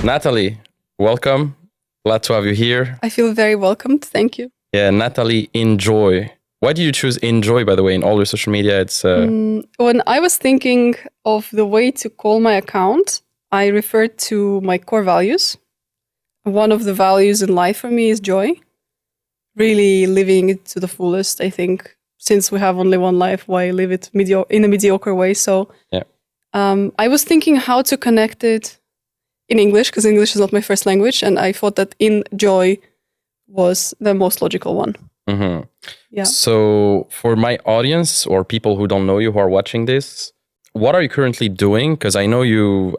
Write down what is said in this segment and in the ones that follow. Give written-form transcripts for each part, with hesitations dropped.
Natalie, welcome. Glad to have you here. I feel very welcomed. Thank you. Yeah, Natalie, enjoy. Why do you choose enjoy, by the way, in all your social media? It's When I was thinking of the way to call my account, I referred to my core values. One of the values in life for me is joy. Really living it to the fullest, I think. Since we have only one life, why live it in a mediocre way? So yeah. I was thinking how to connect it in English, because English is not my first language. And I thought that enjoy was the most logical one. Mm-hmm. Yeah. So for my audience or people who don't know you who are watching this, what are you currently doing? Because I know you're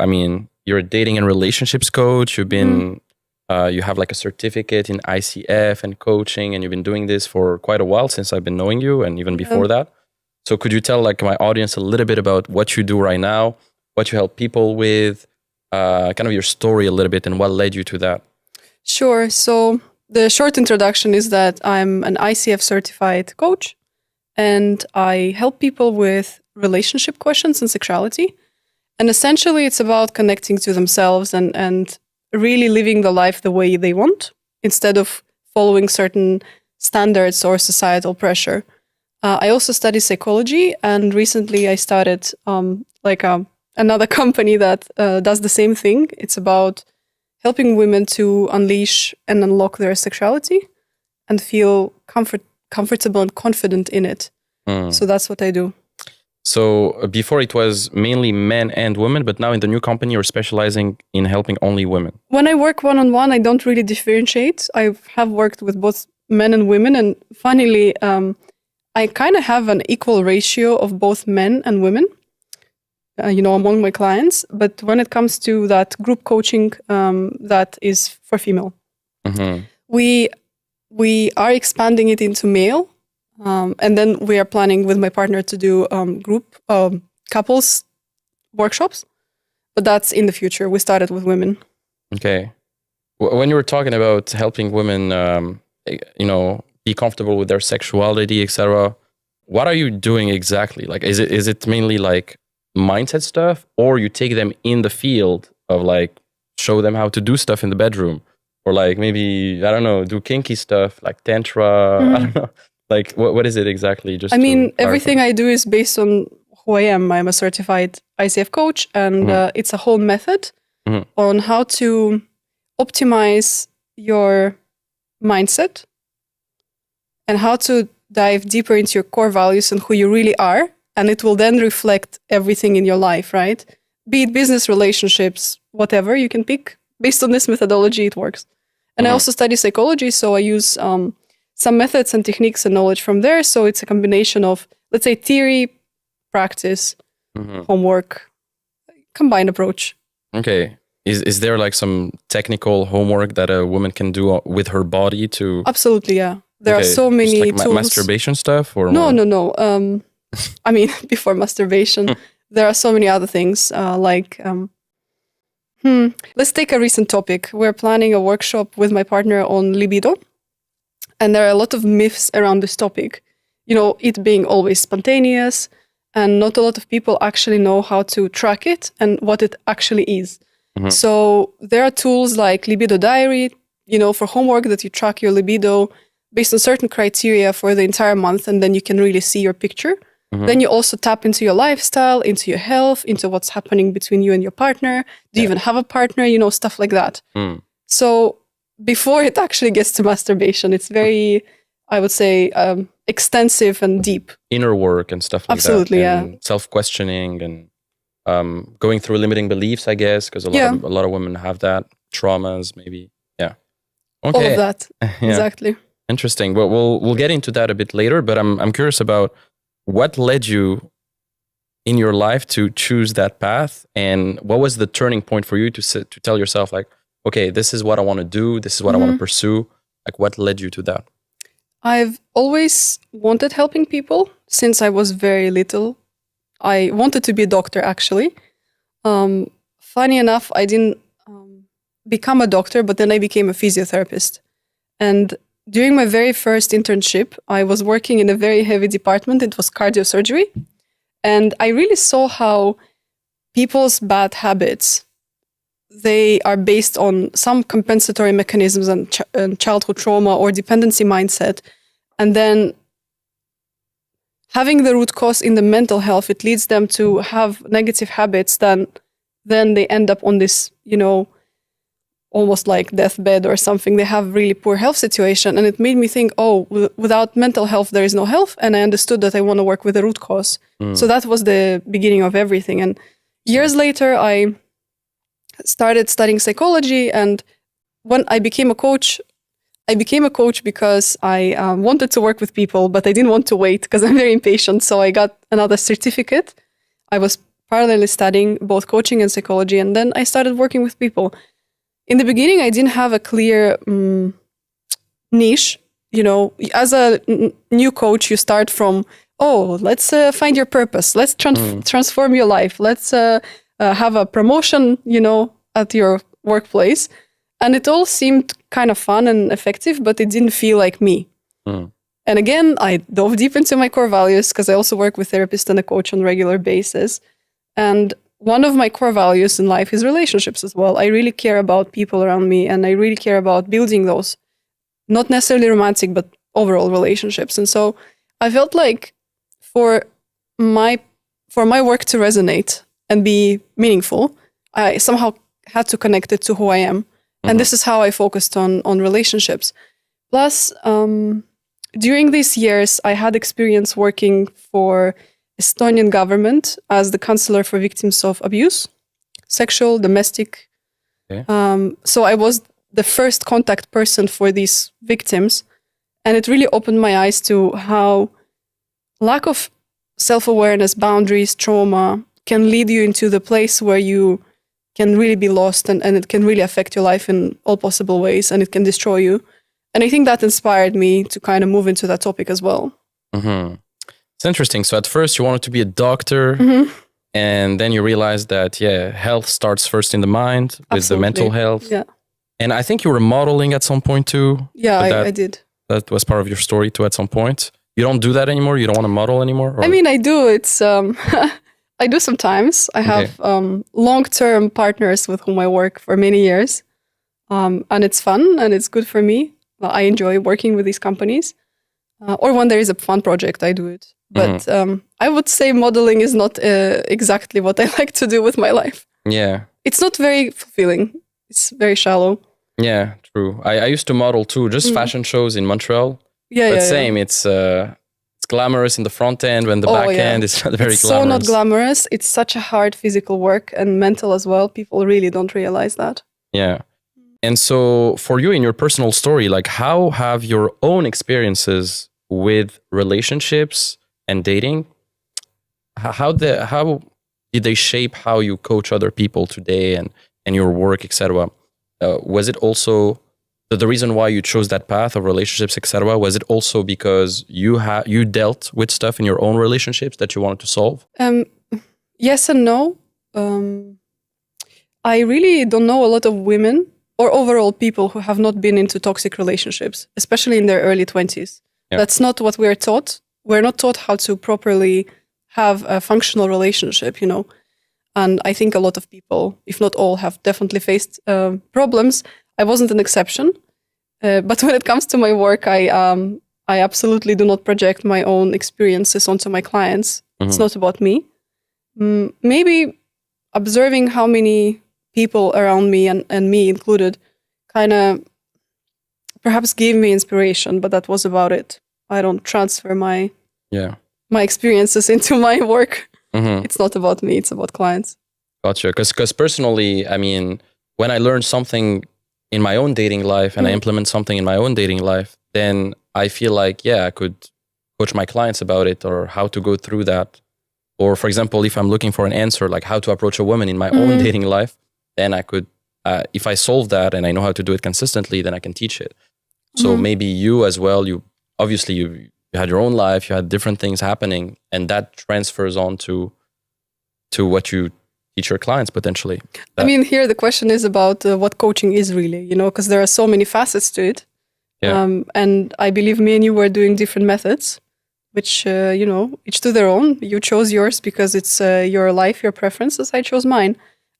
a dating and relationships coach. You've been, you have like a certificate in ICF and coaching, and you've been doing this for quite a while since I've been knowing you and even before that. So could you tell like my audience a little bit about what you do right now, what you help people with, kind of your story a little bit and what led you to that? Sure. So the short introduction is that I'm an ICF certified coach and I help people with relationship questions and sexuality. And essentially it's about connecting to themselves and really living the life the way they want instead of following certain standards or societal pressure. I also study psychology, and recently I started another company that does the same thing. It's about helping women to unleash and unlock their sexuality and feel comfortable and confident in it. So that's what I do. So before it was mainly men and women, but now in the new company, you're specializing in helping only women. When I work one-on-one, I don't really differentiate. I have worked with both men and women. And funnily, I kind of have an equal ratio of both men and women. Among my clients. But when it comes to that group coaching, that is for female. Mm-hmm. We are expanding it into male. And then we are planning with my partner to do group couples workshops. But that's in the future. We started with women. Okay. When you were talking about helping women, be comfortable with their sexuality, etc., what are you doing exactly? Like, is it mainly like mindset stuff, or you take them in the field of like show them how to do stuff in the bedroom, or like maybe I don't know, do kinky stuff like tantra? I don't know, like what is it exactly? Just everything I do is based on who I am. I'm a certified ICF coach, and it's a whole method on how to optimize your mindset and how to dive deeper into your core values and who you really are. And it will then reflect everything in your life, right? Be it business, relationships, whatever you can pick. Based on this methodology, it works. And I also study psychology, so I use some methods and techniques and knowledge from there. So it's a combination of, let's say, theory, practice, homework, combined approach. Okay. Is there like some technical homework that a woman can do with her body to... Absolutely, yeah. There are so many like tools. Masturbation stuff? Or No. I mean, before masturbation, there are so many other things let's take a recent topic. We're planning a workshop with my partner on libido. And there are a lot of myths around this topic. It being always spontaneous, and not a lot of people actually know how to track it and what it actually is. So there are tools like libido diary, for homework that you track your libido based on certain criteria for the entire month, and then you can really see your picture. Then you also tap into your lifestyle, into your health, into what's happening between you and your partner. Do you even have a partner? Stuff like that. So before it actually gets to masturbation, it's very, I would say, extensive and deep. Inner work and stuff like Absolutely, that. yeah. And self-questioning and going through limiting beliefs, I guess, because a lot of women have that. Traumas, maybe. Yeah. Okay. All of that. Exactly. Interesting. Well, we'll get into that a bit later, but I'm curious about what led you in your life to choose that path, and what was the turning point for you to tell yourself like, okay, this is what I want to do, this is what I want to pursue? Like, what led you to that? I've always wanted helping people since I was very little. I wanted to be a doctor, actually. Funny enough, I didn't become a doctor, but then I became a physiotherapist. And during my very first internship, I was working in a very heavy department. It was cardiosurgery. And I really saw how people's bad habits they are based on some compensatory mechanisms and childhood trauma or dependency mindset. And then having the root cause in the mental health, it leads them to have negative habits. Then they end up on this, almost like deathbed or something. They have really poor health situation. And it made me think, without mental health, there is no health. And I understood that I want to work with the root cause. So that was the beginning of everything. And years later, I started studying psychology. And when I became a coach because I wanted to work with people, but I didn't want to wait because I'm very impatient. So I got another certificate. I was parallelly studying both coaching and psychology. And then I started working with people. In the beginning, I didn't have a clear niche. As a new coach, you start from, let's find your purpose. Let's transform your life. Let's have a promotion, at your workplace. And it all seemed kind of fun and effective, but it didn't feel like me. And again, I dove deep into my core values because I also work with therapists and a coach on a regular basis. And one of my core values in life is relationships as well. I really care about people around me, and I really care about building those, not necessarily romantic, but overall relationships. And so I felt like for my work to resonate and be meaningful, I somehow had to connect it to who I am. And this is how I focused on relationships. Plus, during these years, I had experience working for Estonian government as the counselor for victims of abuse, sexual, domestic. Okay. So I was the first contact person for these victims. And it really opened my eyes to how lack of self-awareness, boundaries, trauma can lead you into the place where you can really be lost, and it can really affect your life in all possible ways, and it can destroy you. And I think that inspired me to kind of move into that topic as well. It's interesting. So at first you wanted to be a doctor, and then you realized that, health starts first in the mind with Absolutely. the mental health. Yeah. And I think you were modeling at some point too. Yeah, I did. That was part of your story too at some point. You don't do that anymore? You don't want to model anymore? Or? I mean, I do. It's I do sometimes. I have long-term partners with whom I work for many years. And it's fun and it's good for me. I enjoy working with these companies. Or when there is a fun project, I do it. But I would say modeling is not exactly what I like to do with my life. Yeah. It's not very fulfilling. It's very shallow. Yeah, true. I used to model too, just fashion shows in Montreal. Yeah, but same, it's glamorous in the front end, when the back end is not very it's glamorous. So not glamorous. It's such a hard physical work and mental as well. People really don't realize that. Yeah. And so for you in your personal story, like how have your own experiences with relationships and dating, how did they shape how you coach other people today and your work, etc.? Was it also the reason why you chose that path of relationships, etc.? Was it also because you dealt with stuff in your own relationships that you wanted to solve? Yes and no. I really don't know a lot of women or overall people who have not been into toxic relationships, especially in their early 20s. Yeah. That's not what we're taught. We're not taught how to properly have a functional relationship, And I think a lot of people, if not all, have definitely faced problems. I wasn't an exception. But when it comes to my work, I absolutely do not project my own experiences onto my clients. It's not about me. Maybe observing how many people around me and me included kind of perhaps gave me inspiration, but that was about it. I don't transfer my experiences into my work. It's not about me, it's about clients. Gotcha. Because personally, I mean, when I learn something in my own dating life and I implement something in my own dating life, then I feel like, I could coach my clients about it or how to go through that. Or for example, if I'm looking for an answer, like how to approach a woman in my own dating life, then I could, if I solve that and I know how to do it consistently, then I can teach it. So maybe you as well, you had your own life, you had different things happening, and that transfers on to what you teach your clients potentially. I mean, here the question is about what coaching is really, because there are so many facets to it. Yeah. And I believe me and you were doing different methods, which, each to their own. You chose yours because it's your life, your preferences. I chose mine.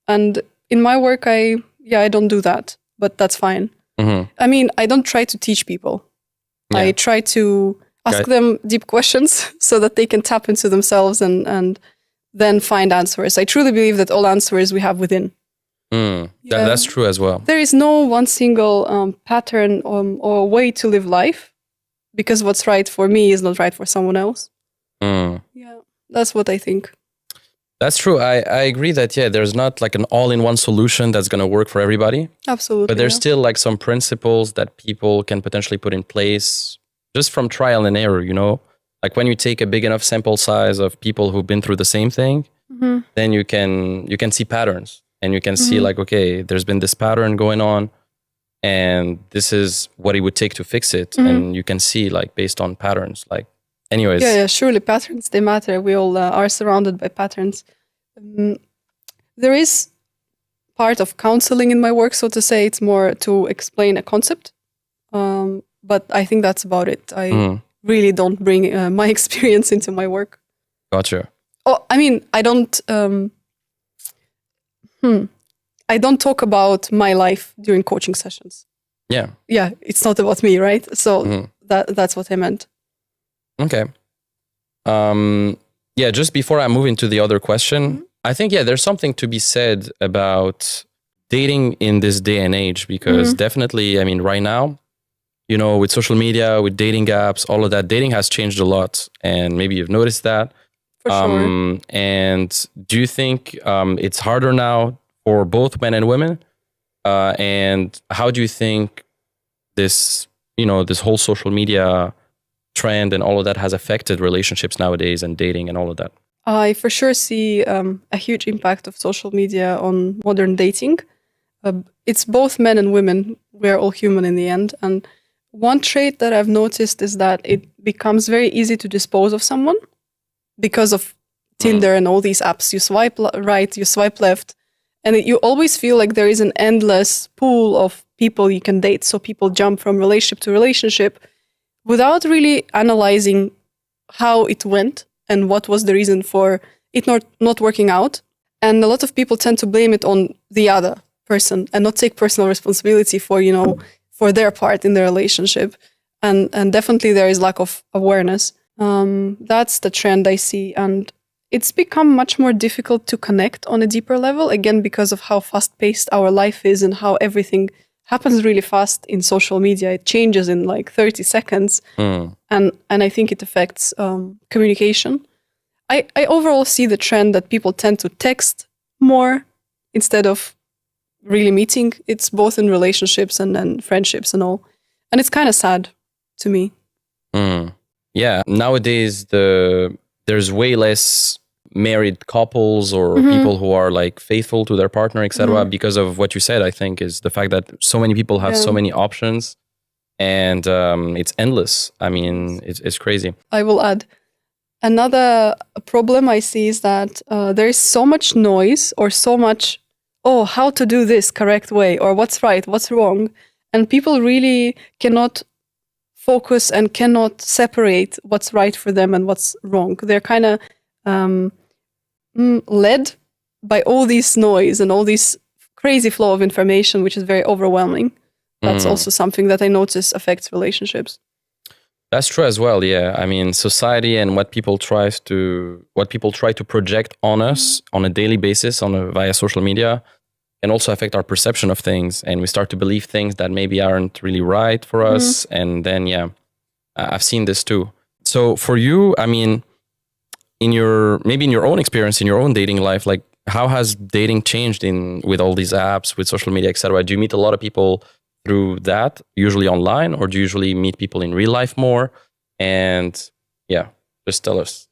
And in my work, I don't do that, but that's fine. I mean, I don't try to teach people. I try to ask them deep questions so that they can tap into themselves and then find answers. I truly believe that all answers we have within. That's true as well. There is no one single pattern or way to live life, because what's right for me is not right for someone else. Yeah, that's what I think. That's true. I agree that, there's not like an all-in-one solution that's going to work for everybody. Absolutely. But there's still like some principles that people can potentially put in place just from trial and error, Like when you take a big enough sample size of people who've been through the same thing, then you can see patterns and you can see like, okay, there's been this pattern going on and this is what it would take to fix it. And you can see like based on patterns, like anyways. Yeah, surely patterns, they matter. We all are surrounded by patterns. There is part of counseling in my work, so to say. It's more to explain a concept. But I think that's about it. I really don't bring my experience into my work. Gotcha. Oh, I mean, I don't talk about my life during coaching sessions. Yeah. Yeah, it's not about me, right? So that's what I meant. Okay. Just before I move into the other question, I think, there's something to be said about dating in this day and age, because definitely, I mean, right now, with social media, with dating apps, all of that, dating has changed a lot. And maybe you've noticed that. For sure. And do you think it's harder now for both men and women? And how do you think this, this whole social media trend and all of that has affected relationships nowadays and dating and all of that? I for sure see a huge impact of social media on modern dating. It's both men and women. We're all human in the end. And one trait that I've noticed is that it becomes very easy to dispose of someone because of Tinder and all these apps. You swipe right, you swipe left, and you always feel like there is an endless pool of people you can date. So people jump from relationship to relationship without really analyzing how it went and what was the reason for it not working out. And a lot of people tend to blame it on the other person and not take personal responsibility for, for their part in the relationship. And definitely there is lack of awareness. That's the trend I see. And it's become much more difficult to connect on a deeper level, again, because of how fast-paced our life is and how everything happens really fast in social media. It changes in like 30 seconds. And I think it affects communication. I overall see the trend that people tend to text more instead of really meeting. It's both in relationships and then friendships and all. And it's kind of sad to me. Yeah, nowadays there's way less married couples or people who are like faithful to their partner, etc. Because of what you said, I think, is the fact that so many people have so many options and it's endless. I mean, it's crazy. I will add another problem I see is that there is so much noise or so much, how to do this correct way or what's right, what's wrong. And people really cannot focus and cannot separate what's right for them and what's wrong. They're kind of led by all this noise and all this crazy flow of information, which is very overwhelming. That's also something that I notice affects relationships. That's true as well. Yeah, I mean, society and what people try to project on us on a daily basis via social media can also affect our perception of things, and we start to believe things that maybe aren't really right for us. And then, I've seen this too. So for you, I mean, in your own experience, in your own dating life, like how has dating changed with all these apps, with social media, etc.? Do you meet a lot of people through that, usually online, or do you usually meet people in real life more? And just tell us.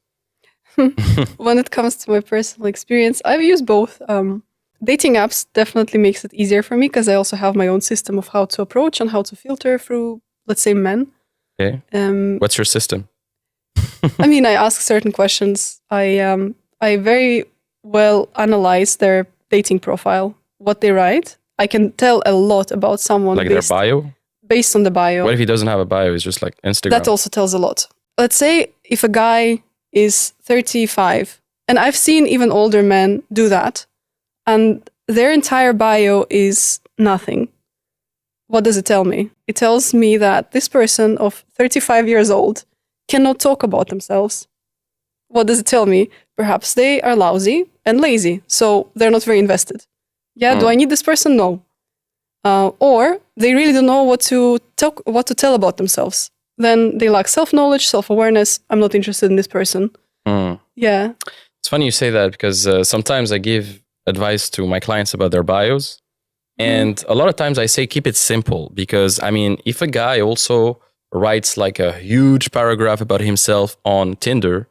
When it comes to my personal experience, I've used both. Dating apps definitely makes it easier for me because I also have my own system of how to approach and how to filter through, let's say, men. Okay. What's your system? I mean, I ask certain questions. I very well analyze their dating profile, what they write. I can tell a lot about someone. Like their bio? Based on the bio. What if he doesn't have a bio? It's just like Instagram. That also tells a lot. Let's say if a guy is 35, and I've seen even older men do that, and their entire bio is nothing. What does it tell me? It tells me that this person of 35 years old cannot talk about themselves. What does it tell me? Perhaps they are lousy and lazy, so they're not very invested. Yeah, do I need this person? No. Or they really don't know what to tell about themselves. Then they lack self-knowledge, self-awareness. I'm not interested in this person. Yeah. It's funny you say that because sometimes I give advice to my clients about their bios. And a lot of times I say keep it simple because, I mean, if a guy also writes like a huge paragraph about himself on Tinder,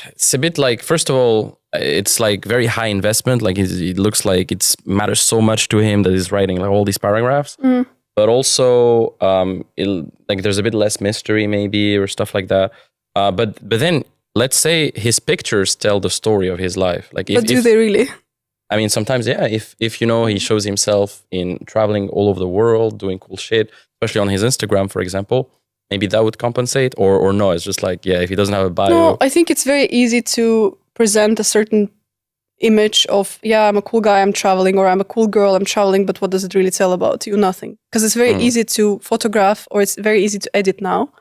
it's a bit like, first of all, it's like very high investment. Like it looks like it matters so much to him that he's writing like all these paragraphs. But also, like there's a bit less mystery maybe or stuff like that. But then let's say his pictures tell the story of his life. Like, but do they really? I mean, sometimes, yeah. If you know he shows himself in traveling all over the world, doing cool shit, especially on his Instagram, for example, maybe that would compensate. Or no, it's just like, yeah, if he doesn't have a bio. No, I think it's very easy to present a certain image of, yeah, I'm a cool guy, I'm traveling, or I'm a cool girl, I'm traveling, but what does it really tell about you? Nothing. Because it's very easy to photograph, or it's very easy to edit now.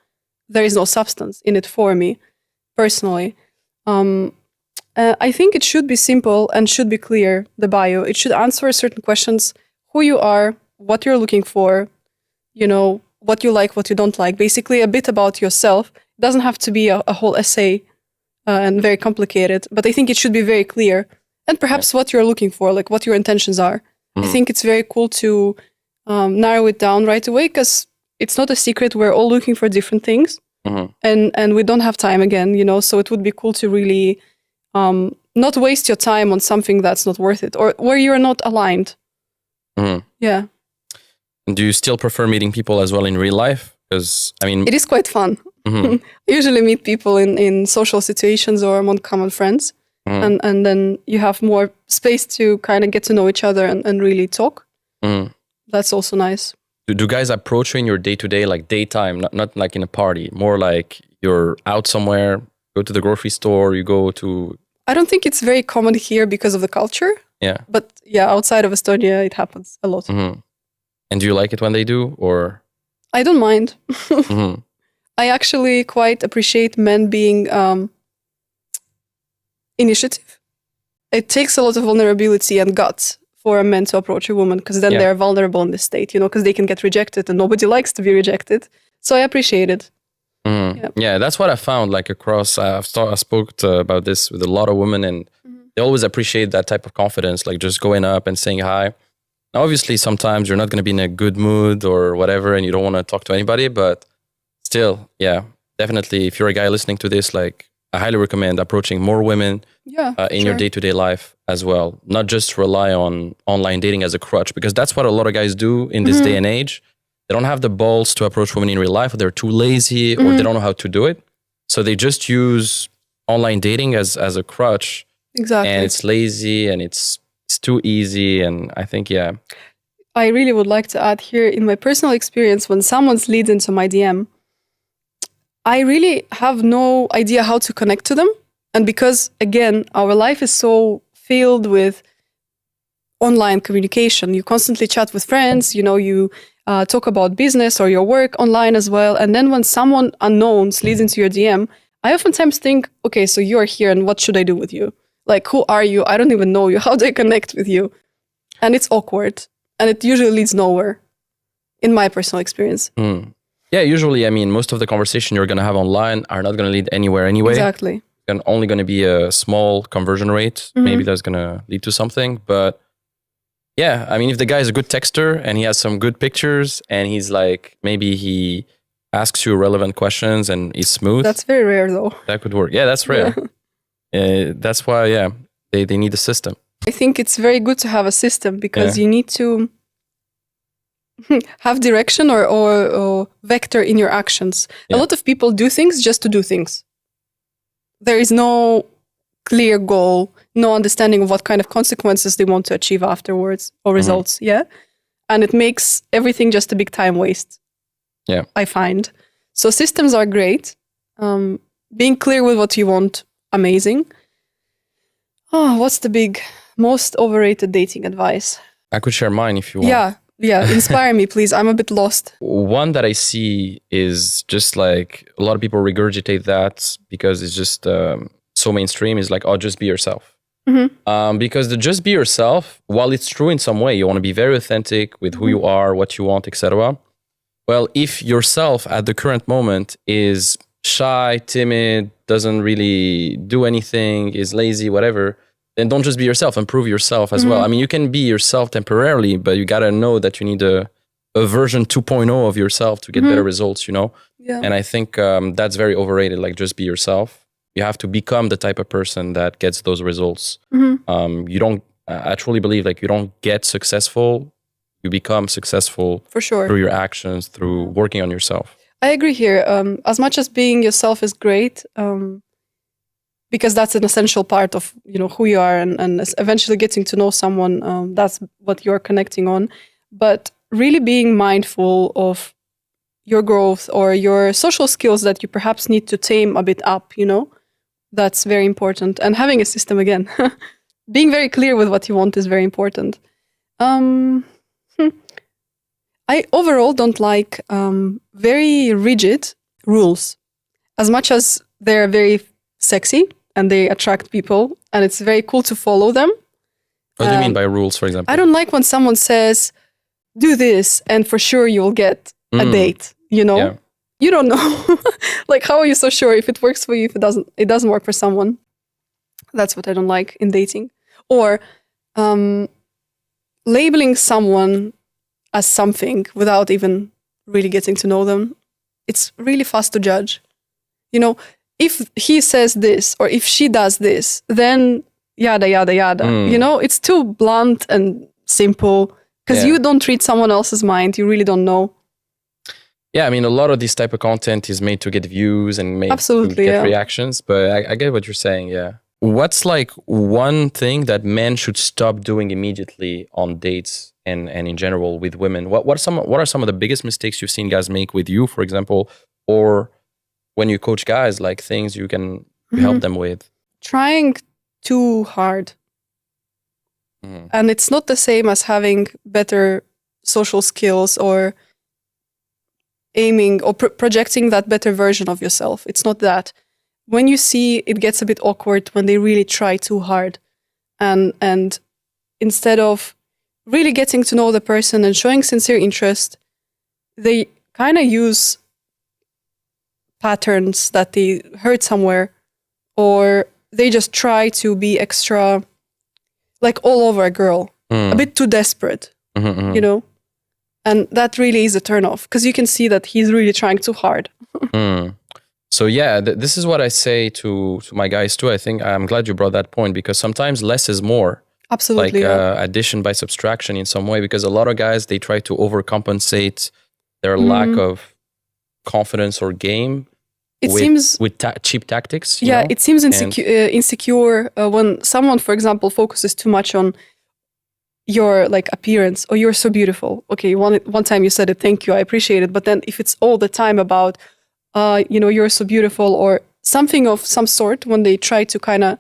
There is no substance in it for me, personally. I think it should be simple and should be clear, the bio. It should answer certain questions, who you are, what you're looking for, you know, what you like, what you don't like. Basically, a bit about yourself. It doesn't have to be a whole essay and very complicated, but I think it should be very clear. And perhaps what you're looking for, like what your intentions are. I think it's very cool to narrow it down right away because it's not a secret. We're all looking for different things. And we don't have time again, you know, so it would be cool to really not waste your time on something that's not worth it or where you're not aligned. Yeah. Do you still prefer meeting people as well in real life? Because, I mean... It is quite fun. I usually meet people in social situations or among common friends. And then you have more space to kind of get to know each other and really talk. That's also nice. Do guys approach you in your day-to-day, like daytime, not like in a party, more like you're out somewhere, go to the grocery store, you go to... I don't think it's very common here because of the culture. Yeah. But yeah, outside of Estonia, it happens a lot. And do you like it when they do, or? I don't mind. I actually quite appreciate men being initiative. It takes a lot of vulnerability and guts for a man to approach a woman because then they're vulnerable in this state, you know, because they can get rejected and nobody likes to be rejected. So I appreciate it. Yeah, that's what I found like across, I spoke about this with a lot of women and they always appreciate that type of confidence, like just going up and saying hi. Now, obviously, sometimes you're not going to be in a good mood or whatever and you don't want to talk to anybody, but still, yeah, definitely if you're a guy listening to this, like I highly recommend approaching more women in your day-to-day life as well. Not just rely on online dating as a crutch, because that's what a lot of guys do in this day and age. They don't have the balls to approach women in real life, or they're too lazy, or they don't know how to do it. So they just use online dating as a crutch. Exactly. And it's lazy and it's too easy. And I think, yeah. I really would like to add here, in my personal experience, when someone slides into my DM, I really have no idea how to connect to them. And because, again, our life is so filled with online communication, you constantly chat with friends, you know, you talk about business or your work online as well. And then when someone unknown slides into your DM, I oftentimes think, okay, so you're here and what should I do with you? Like, who are you? I don't even know you. How do I connect with you? And it's awkward. And it usually leads nowhere, in my personal experience. Yeah, usually, I mean, most of the conversation you're going to have online are not going to lead anywhere anyway. Exactly. And only going to be a small conversion rate. Maybe that's going to lead to something. But yeah, I mean, if the guy is a good texter and he has some good pictures and he's like, maybe he asks you relevant questions and he's smooth. That's very rare though. That could work. Yeah, that's rare. That's why, yeah, they need a system. I think it's very good to have a system because you need to have direction or vector in your actions. A lot of people do things just to do things. There is no clear goal, no understanding of what kind of consequences they want to achieve afterwards or results. And it makes everything just a big time waste. I find. So systems are great. Being clear with what you want, amazing. Oh, what's the big most overrated dating advice. I could share mine if you want. Yeah, inspire me, please. I'm a bit lost. One that I see is just like a lot of people regurgitate that because it's just so mainstream, is like, oh, just be yourself. Because the just be yourself, while it's true in some way, you want to be very authentic with who you are, what you want, etc. Well, if yourself at the current moment is shy, timid, doesn't really do anything, is lazy, whatever, then don't just be yourself, improve yourself as well. I mean, you can be yourself temporarily, but you got to know that you need a version 2.0 of yourself to get better results, you know? Yeah. And I think that's very overrated, like just be yourself. You have to become the type of person that gets those results. You don't, I truly believe like you don't get successful, you become successful for sure through your actions, through working on yourself. I agree here. As much as being yourself is great, because that's an essential part of who you are, and eventually getting to know someone, that's what you're connecting on. But really being mindful of your growth or your social skills that you perhaps need to tame a bit up, that's very important. And having a system again, being very clear with what you want is very important. I overall don't like very rigid rules, as much as they're very sexy and they attract people and it's very cool to follow them. What do you mean by rules, for example? I don't like when someone says, do this and for sure you'll get a date, Yeah. You don't know. Like, how are you so sure if it works for you, if it doesn't work for someone? That's what I don't like in dating. Or labeling someone as something without even really getting to know them. It's really fast to judge. If he says this or if she does this, then yada, yada, yada. It's too blunt and simple because you don't read someone else's mind. You really don't know. Yeah, I mean, a lot of this type of content is made to get views and made Absolutely, to get reactions, but I get what you're saying, yeah. What's like one thing that men should stop doing immediately on dates and in general with women? What are some of the biggest mistakes you've seen guys make with you, for example, or when you coach guys, like things you can help them with? Trying too hard. And it's not the same as having better social skills or aiming or projecting that better version of yourself. It's not that. When you see it gets a bit awkward when they really try too hard, and instead of really getting to know the person and showing sincere interest, they kind of use patterns that they heard somewhere, or they just try to be extra, like all over a girl, a bit too desperate, And that really is a turnoff because you can see that he's really trying too hard. So yeah, this is what I say to my guys too. I think I'm glad you brought that point because sometimes less is more. Absolutely. Like addition by subtraction in some way, because a lot of guys, they try to overcompensate their lack of confidence or game with cheap tactics. Yeah, it seems insecure when someone, for example, focuses too much on your like appearance. Oh, you're so beautiful. Okay, one time you said it, thank you, I appreciate it. But then if it's all the time about, you're so beautiful or something of some sort, when they try to kind of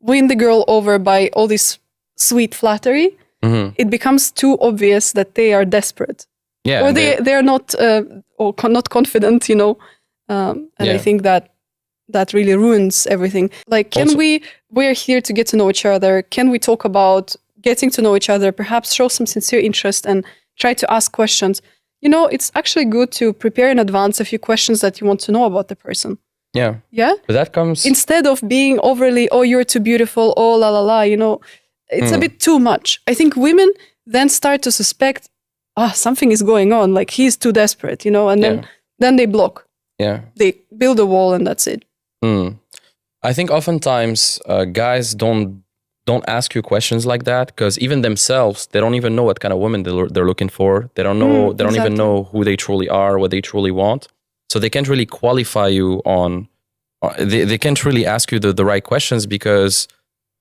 win the girl over by all this sweet flattery, it becomes too obvious that they are desperate. Yeah, or they're not not confident, I think that really ruins everything. Like, we're here to get to know each other. Can we talk about getting to know each other, perhaps show some sincere interest and try to ask questions? It's actually good to prepare in advance a few questions that you want to know about the person. Yeah. Yeah? But that comes... Instead of being overly, oh, you're too beautiful, oh, la, la, la, it's a bit too much. I think women then start to suspect, something is going on, like he's too desperate, and then they block. Yeah. They build a wall and that's it. I think oftentimes guys don't ask you questions like that because even themselves, they don't even know what kind of woman they're looking for. They don't know. They don't even know who they truly are, what they truly want. So they can't really qualify you on. They can't really ask you the right questions because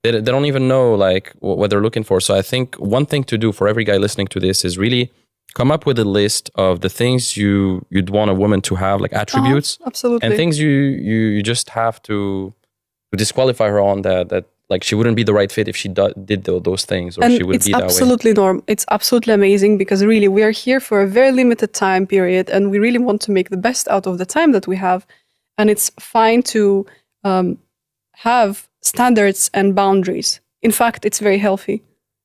they don't even know like what they're looking for. So I think one thing to do for every guy listening to this is really come up with a list of the things you'd want a woman to have, like attributes, absolutely, and things you just have to disqualify her on that like she wouldn't be the right fit if she did those things, or And she would it's be that way. absolutely it's absolutely amazing, because really we are here for a very limited time period, and we really want to make the best out of the time that we have. And it's fine to have standards and boundaries. In fact, it's very healthy.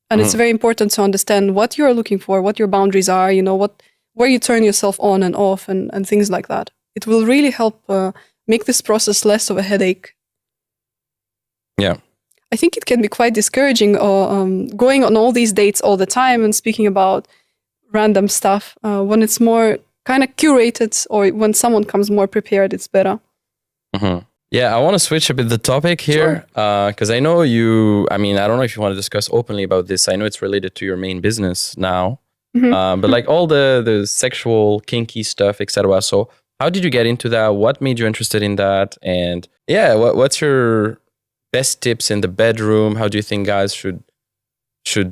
And it's very important to understand what you're looking for, what your boundaries are, where you turn yourself on and off, and things like that. It will really help make this process less of a headache. Yeah. I think it can be quite discouraging going on all these dates all the time and speaking about random stuff when it's more kind of curated, or when someone comes more prepared, it's better. Mm-hmm. Yeah, I want to switch a bit the topic here because I know I don't know if you want to discuss openly about this. I know it's related to your main business now, but like all the sexual, kinky stuff, etc. So how did you get into that? What made you interested in that? And yeah, what's your best tips in the bedroom? How do you think guys should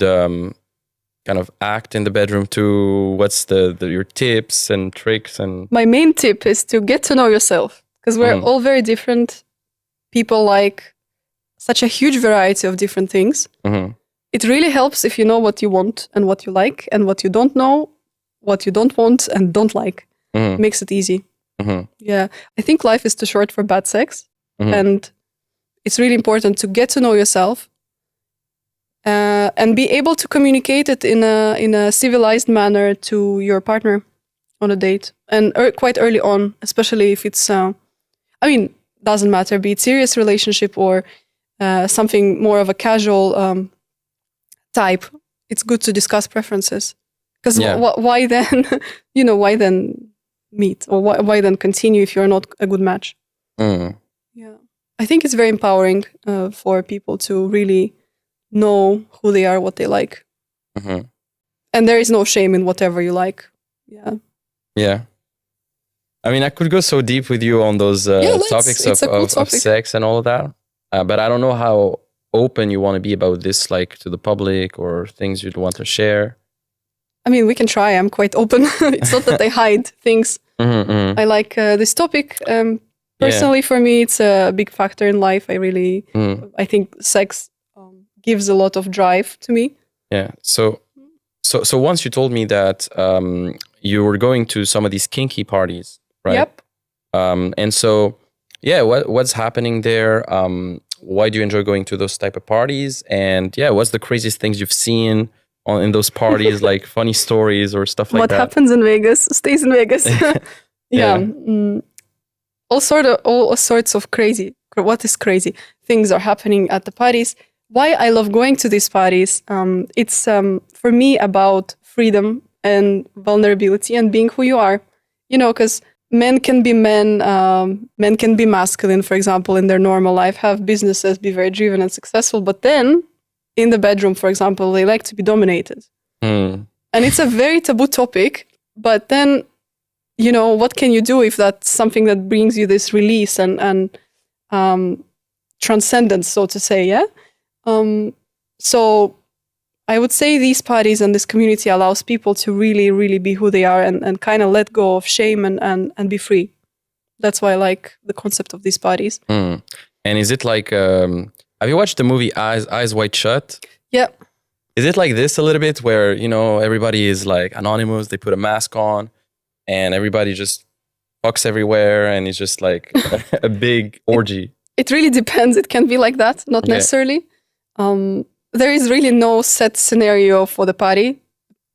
kind of act in the bedroom too? What's your tips and tricks? And my main tip is to get to know yourself, because we're all very different. People like such a huge variety of different things. It really helps if you know what you want and what you like, and what you don't know, what you don't want and don't like. Makes it easy. Yeah, I think life is too short for bad sex, and it's really important to get to know yourself and be able to communicate it in a civilized manner to your partner on a date, and quite early on, especially if it's doesn't matter, be it serious relationship or something more of a casual type. It's good to discuss preferences, because why then why then meet, or why then continue if you're not a good match? Yeah, I think it's very empowering for people to really know who they are, what they like, and there is no shame in whatever you like. Yeah. I mean, I could go so deep with you on those topics of sex and all of that, but I don't know how open you want to be about this, like to the public, or things you'd want to share. I mean, we can try. I'm quite open. It's not that I hide things. I like this topic. Personally, for me, it's a big factor in life. I think sex gives a lot of drive to me. Yeah. So once you told me that you were going to some of these kinky parties, right? Yep. And so, yeah, what's happening there? Why do you enjoy going to those type of parties? And yeah, what's the craziest things you've seen in those parties, like funny stories or stuff like that? What happens in Vegas stays in Vegas. All sorts of crazy. What is crazy? Things are happening at the parties. Why I love going to these parties? It's for me about freedom and vulnerability and being who you are. Because men can be men, men can be masculine, for example, in their normal life, have businesses, be very driven and successful. But then in the bedroom, for example, they like to be dominated. And it's a very taboo topic. But then, what can you do if that's something that brings you this release and transcendence, so to say, yeah? So I would say these parties and this community allows people to really, really be who they are and kind of let go of shame and be free. That's why I like the concept of these parties. And is it like, have you watched the movie Eyes Wide Shut? Yeah. Is it like this a little bit where, everybody is like anonymous, they put a mask on and everybody just fucks everywhere and it's just like a big orgy? It really depends. It can be like that, not necessarily. There is really no set scenario for the party.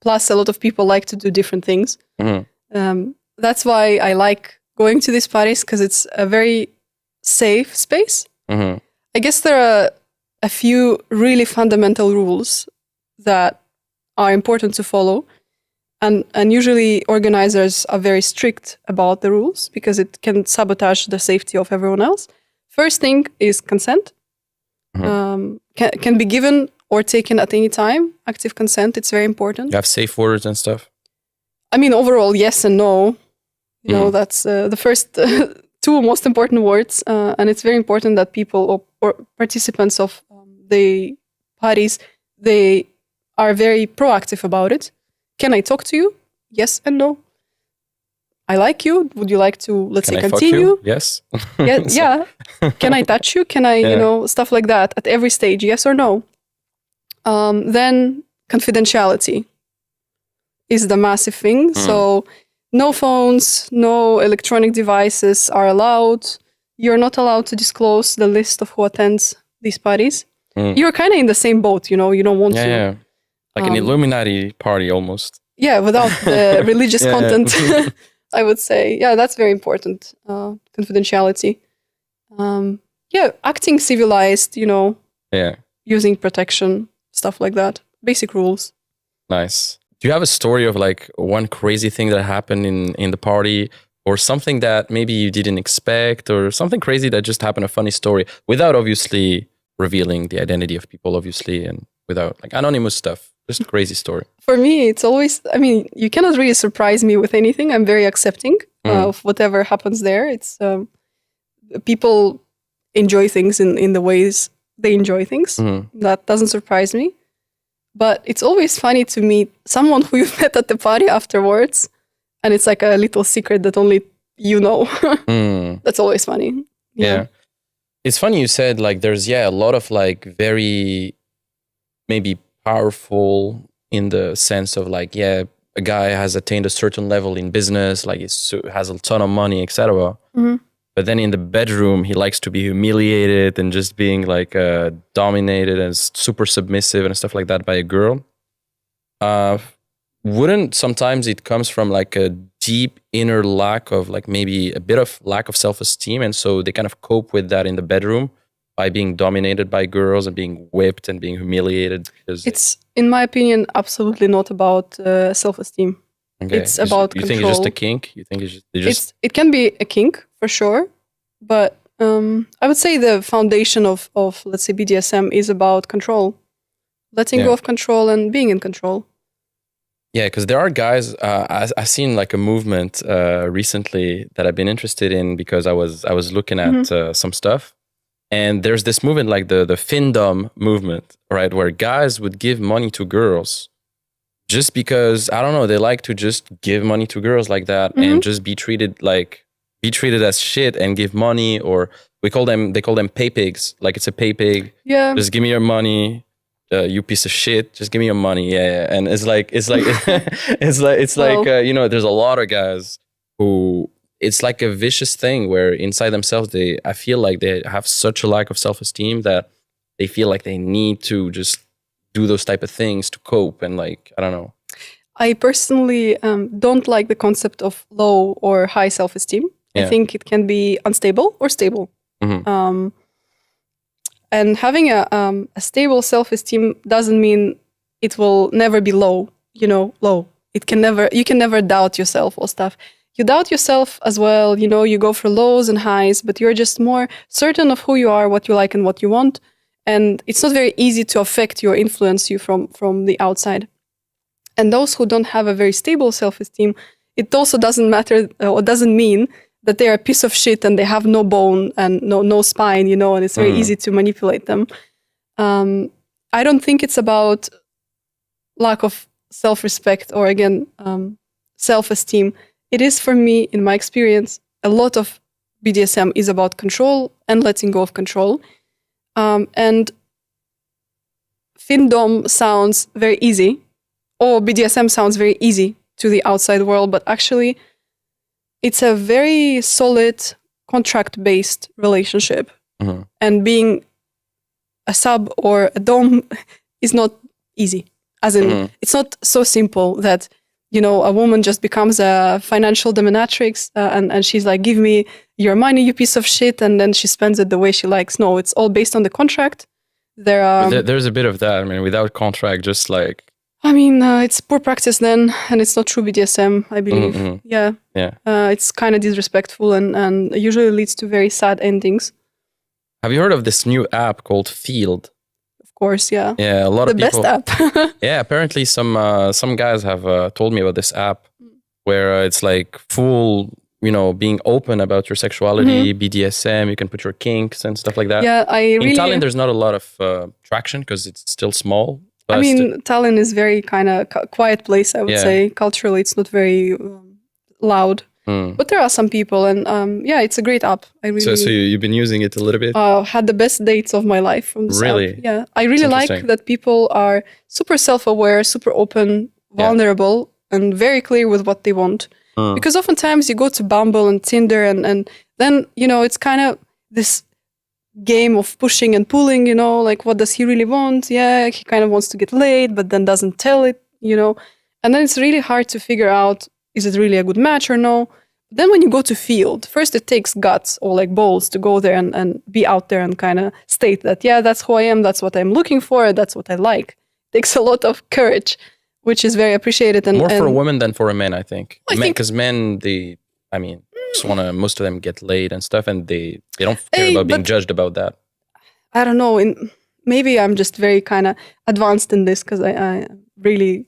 Plus, a lot of people like to do different things. That's why I like going to these parties, because it's a very safe space. I guess there are a few really fundamental rules that are important to follow. And usually organizers are very strict about the rules because it can sabotage the safety of everyone else. First thing is consent. Can be given or taken at any time. Active consent, it's very important. You have safe words and stuff? I mean, overall, yes and no. That's the first two most important words. And it's very important that people or participants of the parties, they are very proactive about it. Can I talk to you? Yes and no. I like you. Would you like to, let's Can say, I fuck continue? you? Yes. Yeah, yeah. Can I touch you? Can I, Yeah. stuff like that at every stage? Yes or no? Then confidentiality is the massive thing. So no phones, no electronic devices are allowed. You're not allowed to disclose the list of who attends these parties. You're kind of in the same boat, you don't want to. Yeah. Like an Illuminati party almost. Yeah, without the religious Yeah. content, I would say. Yeah, that's very important. Confidentiality. Yeah, acting civilized, Yeah. using protection, stuff like that. Basic rules. Nice. Do you have a story of like one crazy thing that happened in the party, or something that maybe you didn't expect, or something crazy that just happened, a funny story, without obviously revealing the identity of people, obviously, and without like anonymous stuff, just a crazy story? For me, it's always, you cannot really surprise me with anything. I'm very accepting of whatever happens there. It's people enjoy things in the ways they enjoy things. That doesn't surprise me. But it's always funny to meet someone who you've met at the party afterwards, and it's like a little secret that only you know. That's always funny. Yeah. It's funny you said like there's a lot of like very maybe powerful in the sense of like, a guy has attained a certain level in business, like has a ton of money, etc. But then in the bedroom, he likes to be humiliated and just being like dominated and super submissive and stuff like that by a girl. Wouldn't sometimes it comes from like a deep inner lack of like maybe a bit of lack of self-esteem, and so they kind of cope with that in the bedroom by being dominated by girls and being whipped and being humiliated? It's, in my opinion, absolutely not about self-esteem. Okay. It's about you control. think it's just a kink? You think it's just it can be a kink for sure, but I would say the foundation of let's say BDSM is about control, letting go of control and being in control. Yeah, because there are guys. I've seen like a movement recently that I've been interested in because I was looking at some stuff, and there's this movement like the Findom movement, right, where guys would give money to girls. Just because, I don't know, they like to just give money to girls like that and just be treated as shit and give money, or they call them pay pigs. Like it's a pay pig. Yeah. Just give me your money, you piece of shit. Just give me your money. Yeah. And it's like there's a lot of guys who it's like a vicious thing where inside themselves I feel like they have such a lack of self-esteem that they feel like they need to just do those type of things to cope, and like, I don't know. I personally don't like the concept of low or high self-esteem. I think it can be unstable or stable. And having a stable self-esteem doesn't mean it will never be low. Low. You can never doubt yourself or stuff. You doubt yourself as well. You go for lows and highs, but you're just more certain of who you are, what you like, and what you want. And it's not very easy to affect you or influence you from the outside. And those who don't have a very stable self-esteem, it also doesn't matter or doesn't mean that they are a piece of shit and they have no bone and no spine, and it's very easy to manipulate them. I don't think it's about lack of self-respect or, again, self-esteem. It is, for me, in my experience, a lot of BDSM is about control and letting go of control. And Findom sounds very easy, or BDSM sounds very easy to the outside world, but actually it's a very solid contract-based relationship. And being a sub or a dom is not easy. As in, it's not so simple that, a woman just becomes a financial dominatrix and she's like, give me your money, you piece of shit, and then she spends it the way she likes. No, it's all based on the contract. There's a bit of that. I mean, without contract, just like... it's poor practice then, and it's not true BDSM, I believe. Yeah. It's kind of disrespectful and usually leads to very sad endings. Have you heard of this new app called Field? Of course, yeah. Yeah, a lot of people... The best app. Yeah, apparently some guys have told me about this app where it's like full, being open about your sexuality, BDSM, you can put your kinks and stuff like that. Yeah, In Tallinn, there's not a lot of traction because it's still small. Tallinn is very kind of quiet place, I would say. Culturally, it's not very loud. But there are some people, and yeah, it's a great app. I really So you've been using it a little bit? had the best dates of my life from this Really? app. Yeah, I really like interesting. that people are super self-aware, super open, vulnerable, and very clear with what they want. Because oftentimes you go to Bumble and Tinder, and then, you know, it's kind of this game of pushing and pulling, you know, like what does he really want? Yeah, he kind of wants to get laid, but then doesn't tell it, you know. And then it's really hard to figure out, is it really a good match or no? Then when you go to field, first it takes guts or like balls to go there and be out there and kind of state that, yeah, that's who I am, that's what I'm looking for, that's what I like. It takes a lot of courage, which is very appreciated. And more for a woman than for a man, I think. I think- Because men, just want to, most of them get laid and stuff, and they don't care about being judged about that. I don't know. Maybe I'm just very kind of advanced in this because I really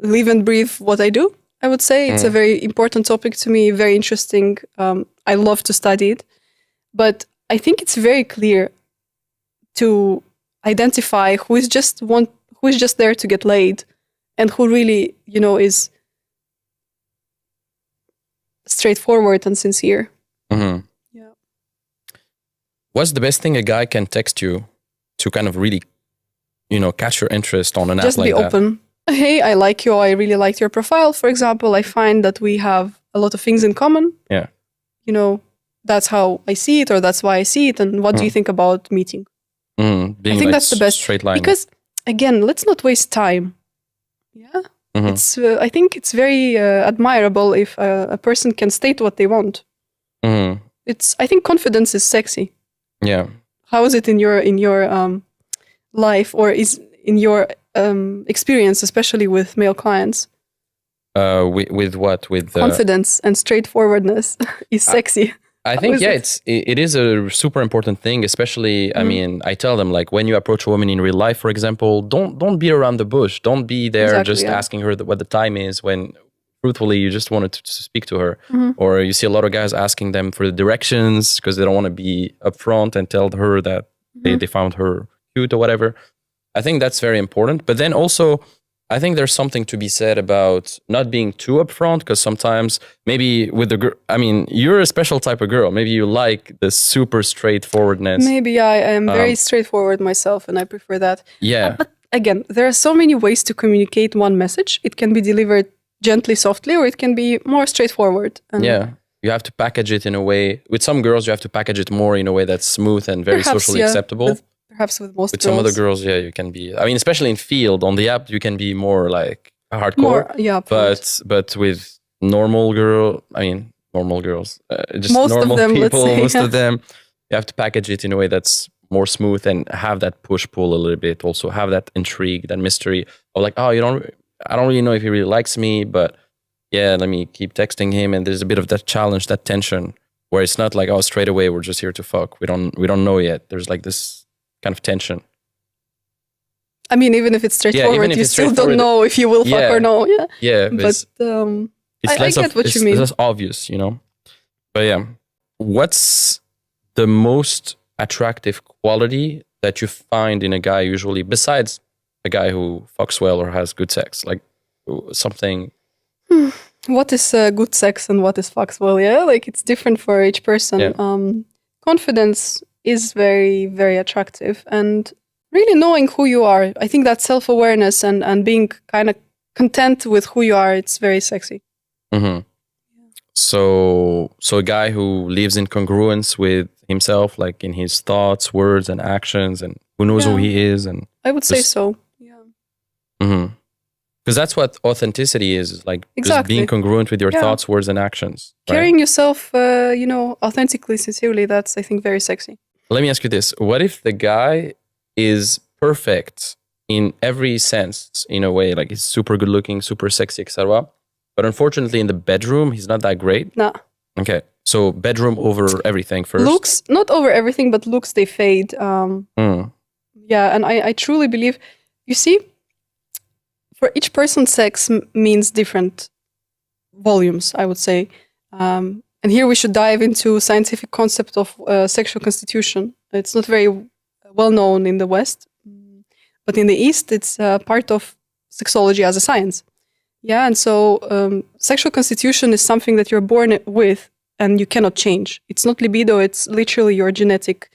live and breathe what I do. I would say it's a very important topic to me, very interesting. I love to study it, but I think it's very clear to identify who is just there to get laid, and who really, you know, is straightforward and sincere. Mm-hmm. Yeah. What's the best thing a guy can text you to kind of really, you know, catch your interest on an Just app like be that? open. Hey, I like you. I really liked your profile. For example, I find that we have a lot of things in common. Yeah. You know, that's how I see it, or that's why I see it. And what do you think about meeting? Being I think like that's the best. straight line. Because again, let's not waste time. Yeah. It's. I think it's very admirable if a person can state what they want. It's. I think confidence is sexy. Yeah. How is it in your life, or is in your experience, especially with male clients? With what? With Confidence and straightforwardness is sexy. I think it is a super important thing, especially. I mean, I tell them, like, when you approach a woman in real life, for example, don't beat around the bush. Don't be there just asking her what the time is when truthfully you just wanted to speak to her. Or you see a lot of guys asking them for the directions because they don't want to be upfront and tell her that they found her cute or whatever. I think that's very important. But then also, I think there's something to be said about not being too upfront, because sometimes maybe with the girl, I mean, you're a special type of girl. Maybe you like the super straightforwardness. Maybe I am very straightforward myself, and I prefer that. Yeah. But again, there are so many ways to communicate one message. It can be delivered gently, softly, or it can be more straightforward. And yeah. You have to package it in a way. With some girls, you have to package it more in a way that's smooth and very socially acceptable. Perhaps with most with girls. some other girls, yeah, you can be. I mean, especially in field on the app, you can be more like hardcore. More, yeah. But with normal girls, just most normal of them, people, let's say, most of them, you have to package it in a way that's more smooth and have that push pull a little bit. Also have that intrigue, that mystery of like, oh, I don't really know if he really likes me, but yeah, let me keep texting him. And there's a bit of that challenge, that tension, where it's not like, oh, straight away we're just here to fuck. We don't know yet. There's like this kind of tension. I mean, even if it's straightforward, you still don't know if you will fuck or no. Yeah. Yeah. But it's I get what you mean. It's less obvious, you know. But yeah, what's the most attractive quality that you find in a guy usually, besides a guy who fucks well or has good sex? Like something. What is good sex and what is fucks well? Yeah, like it's different for each person. Yeah. Confidence is very, very attractive, and really knowing who you are. I think that self-awareness and being kind of content with who you are, it's very sexy. Mm-hmm. So a guy who lives in congruence with himself, like in his thoughts, words, and actions, and who knows who he is, and I would say so. Yeah. Mm-hmm. Because that's what authenticity is, like just being congruent with your thoughts, words, and actions. Right? Carrying yourself, authentically, sincerely, that's, I think, very sexy. Let me ask you this. What if the guy is perfect in every sense, in a way, like he's super good looking, super sexy, etc. But unfortunately, in the bedroom, he's not that great? Nah. Okay. So bedroom over everything first. Looks, not over everything, but looks, they fade. Yeah, and I truly believe, you see, for each person, sex means different volumes, I would say. And here we should dive into scientific concept of sexual constitution. It's not very well known in the West, but in the East, it's part of sexology as a science. Yeah, and so sexual constitution is something that you're born with and you cannot change. It's not libido, it's literally your genetic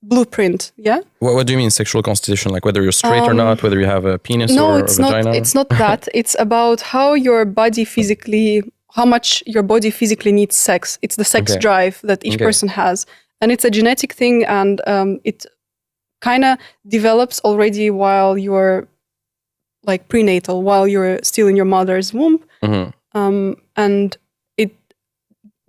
blueprint. Yeah. What do you mean sexual constitution? Like whether you're straight or not, whether you have a penis or a vagina? It's not that. It's about how your body physically, how much your body physically needs sex. It's the sex drive that each person has. And it's a genetic thing, and it kind of develops already while you're like prenatal, while you're still in your mother's womb. And it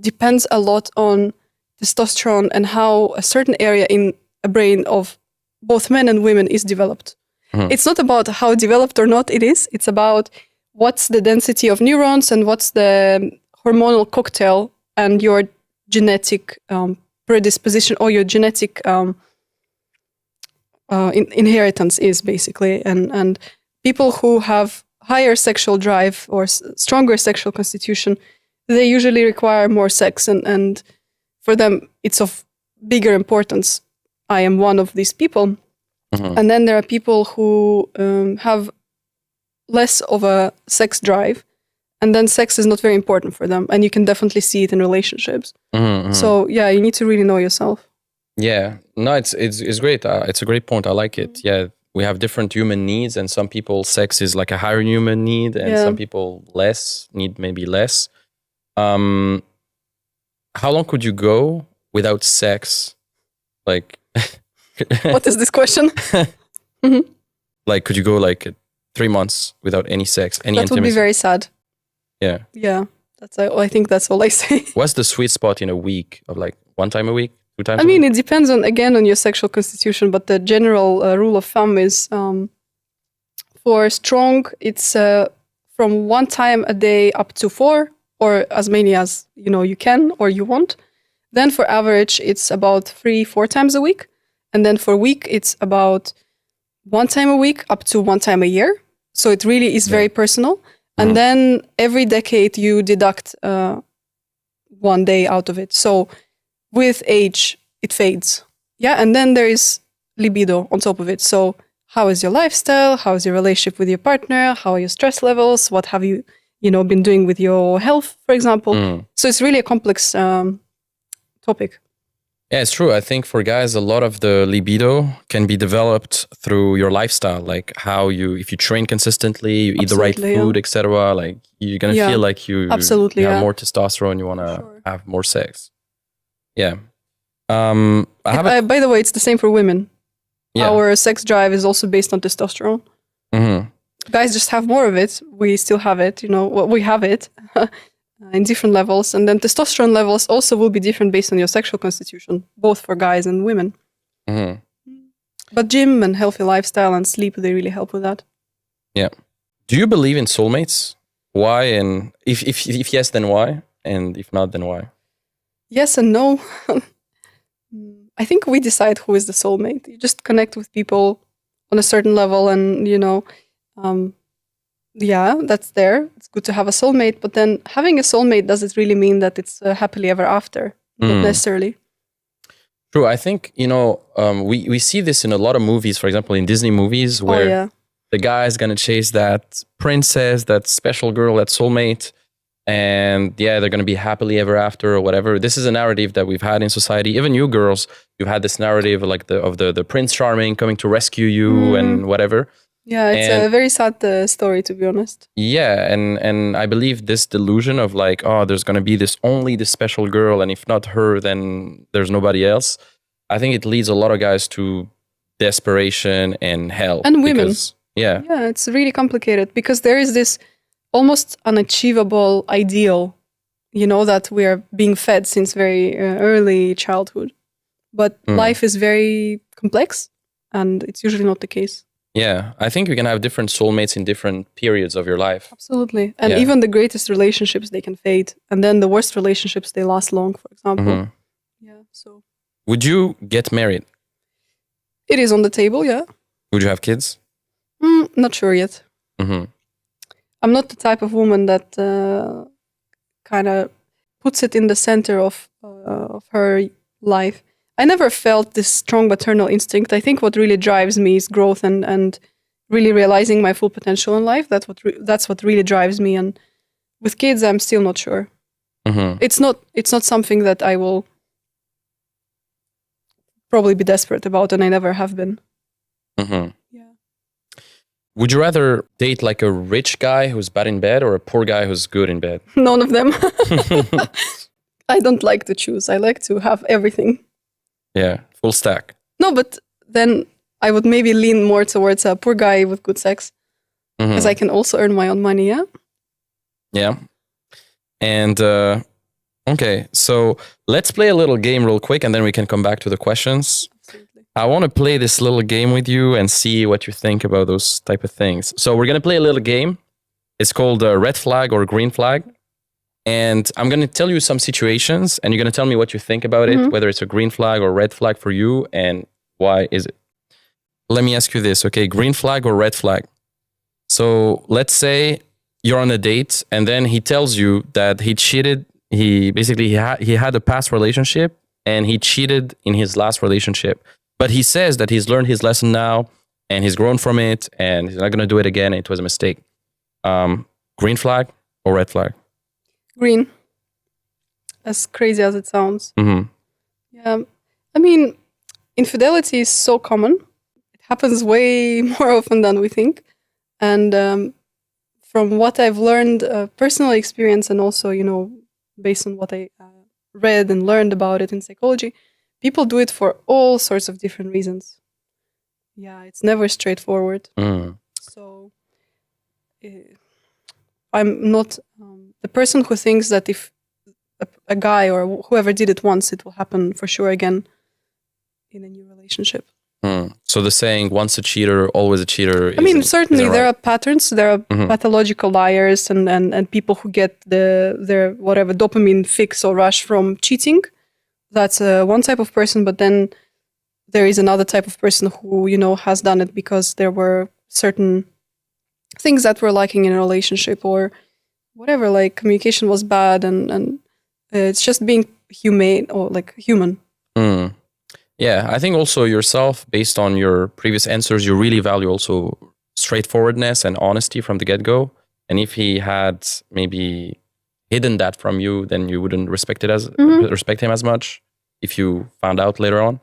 depends a lot on testosterone and how a certain area in a brain of both men and women is developed. It's not about how developed or not it is. It's about what's the density of neurons and what's the hormonal cocktail and your genetic predisposition or your genetic inheritance is basically. And people who have higher sexual drive or stronger sexual constitution, they usually require more sex, and for them it's of bigger importance. I am one of these people. And then there are people who have less of a sex drive, and then sex is not very important for them, and you can definitely see it in relationships. So yeah, you need to really know yourself. Yeah, no, it's great. It's a great point. I like it. Yeah, we have different human needs, and some people sex is like a higher human need, and some people need maybe less. How long could you go without sex? Like, what is this question? Like, could you go like 3 months without any sex, any intimacy? That would be very sad. Yeah. Yeah. I think that's all I say. What's the sweet spot in a week of like 1 time a week, 2 times? I mean, it depends on your sexual constitution, but the general rule of thumb is for strong, it's from 1 time a day up to 4, or as many as you can or you want. Then for average, it's about 3-4 times a week, and then for weak, it's about 1 time a week up to 1 time a year. So it really is very personal. And then every decade you deduct 1 day out of it. So with age, it fades. Yeah, and then there is libido on top of it. So how is your lifestyle? How is your relationship with your partner? How are your stress levels? What have you been doing with your health, for example? So it's really a complex topic. Yeah, it's true. I think for guys, a lot of the libido can be developed through your lifestyle, like if you train consistently, you eat the right food, etc. Like you're gonna feel like you have more testosterone. You wanna have more sex. Yeah. By the way, it's the same for women. Yeah. Our sex drive is also based on testosterone. Guys just have more of it. We still have it. We have it. In different levels, and then testosterone levels also will be different based on your sexual constitution, both for guys and women. But gym and healthy lifestyle and sleep, they really help with that. Yeah. Do you believe in soulmates? Why? And if yes, then why? And if not, then why? Yes and no. I think we decide who is the soulmate. You just connect with people on a certain level, and yeah, that's there. It's good to have a soulmate, but then having a soulmate, does it really mean that it's happily ever after? Not necessarily. True. I think, we see this in a lot of movies, for example, in Disney movies, where the guy is going to chase that princess, that special girl, that soulmate, and they're going to be happily ever after or whatever. This is a narrative that we've had in society. Even you girls, you've had this narrative like of the Prince Charming coming to rescue you and whatever. Yeah, it's a very sad story, to be honest. Yeah, and I believe this delusion of like, there's going to be only this special girl, and if not her, then there's nobody else. I think it leads a lot of guys to desperation and hell. And women. Yeah, it's really complicated because there is this almost unachievable ideal, that we are being fed since very early childhood. But life is very complex, and it's usually not the case. Yeah, I think you can have different soulmates in different periods of your life. Absolutely. And even the greatest relationships, they can fade. And then the worst relationships, they last long, for example. Yeah, so. Would you get married? It is on the table, yeah. Would you have kids? Not sure yet. I'm not the type of woman that kind of puts it in the center of her life. I never felt this strong maternal instinct. I think what really drives me is growth and really realizing my full potential in life. That's what really drives me. And with kids, I'm still not sure. Mm-hmm. It's not something that I will probably be desperate about, and I never have been. Mm-hmm. Yeah. Would you rather date like a rich guy who's bad in bed or a poor guy who's good in bed? None of them. I don't like to choose. I like to have everything. Yeah, full stack. No, but then I would maybe lean more towards a poor guy with good sex, because I can also earn my own money. Yeah. Yeah. And okay, so let's play a little game real quick and then we can come back to the questions. Absolutely. I want to play this little game with you and see what you think about those type of things. So we're going to play a little game. It's called red flag or green flag. And I'm going to tell you some situations and you're going to tell me what you think about it, whether it's a green flag or red flag for you and why is it. Let me ask you this, okay? Green flag or red flag? So let's say you're on a date and then he tells you that he cheated. He had a past relationship and he cheated in his last relationship. But he says that he's learned his lesson now and he's grown from it and he's not going to do it again. It was a mistake. Green flag or red flag? Green. As crazy as it sounds. Mm-hmm. Yeah. I mean, infidelity is so common. It happens way more often than we think. And from what I've learned, personal experience, and also, based on what I read and learned about it in psychology, people do it for all sorts of different reasons. Yeah, it's never straightforward. So I'm not the person who thinks that if a guy or whoever did it once, it will happen for sure again in a new relationship. So the saying, once a cheater, always a cheater. I mean, certainly right. there are patterns. There are pathological liars and people who get their whatever dopamine fix or rush from cheating. That's one type of person. But then there is another type of person who, has done it because there were certain things that were lacking in a relationship or whatever, like communication was bad and it's just being humane or like human. Yeah, I think also yourself, based on your previous answers, you really value also straightforwardness and honesty from the get-go. And if he had maybe hidden that from you, then you wouldn't respect him as much if you found out later on.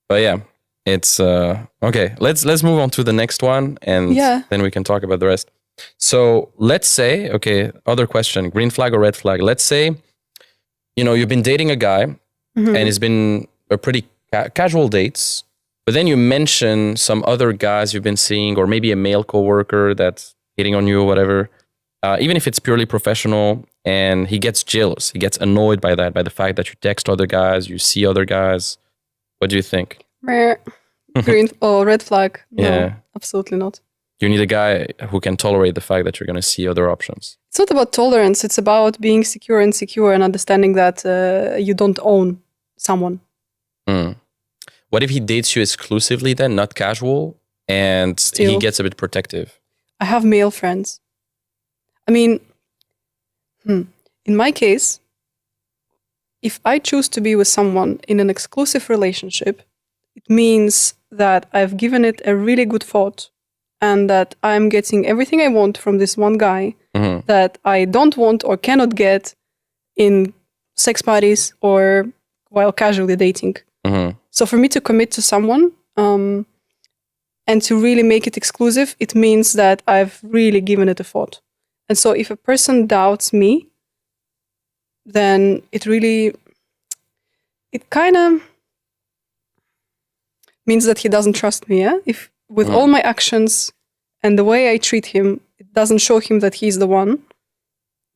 But yeah, it's okay. Let's move on to the next one, and then we can talk about the rest. So let's say, okay, other question: green flag or red flag? Let's say, you've been dating a guy, and it's been a pretty casual dates, but then you mention some other guys you've been seeing, or maybe a male coworker that's hitting on you or whatever, even if it's purely professional, and he gets jealous, he gets annoyed by that, by the fact that you text other guys, you see other guys. What do you think? Green or red flag? No, yeah, absolutely not. You need a guy who can tolerate the fact that you're going to see other options. It's not about tolerance. It's about being secure and understanding that you don't own someone. What if he dates you exclusively then, not casual, and he gets a bit protective? I have male friends. I mean, in my case, if I choose to be with someone in an exclusive relationship, it means that I've given it a really good thought and that I'm getting everything I want from this one guy that I don't want or cannot get in sex parties or while casually dating. So for me to commit to someone and to really make it exclusive, it means that I've really given it a thought. And so if a person doubts me, then it kind of means that he doesn't trust me. Yeah? If with all my actions and the way I treat him, it doesn't show him that he's the one,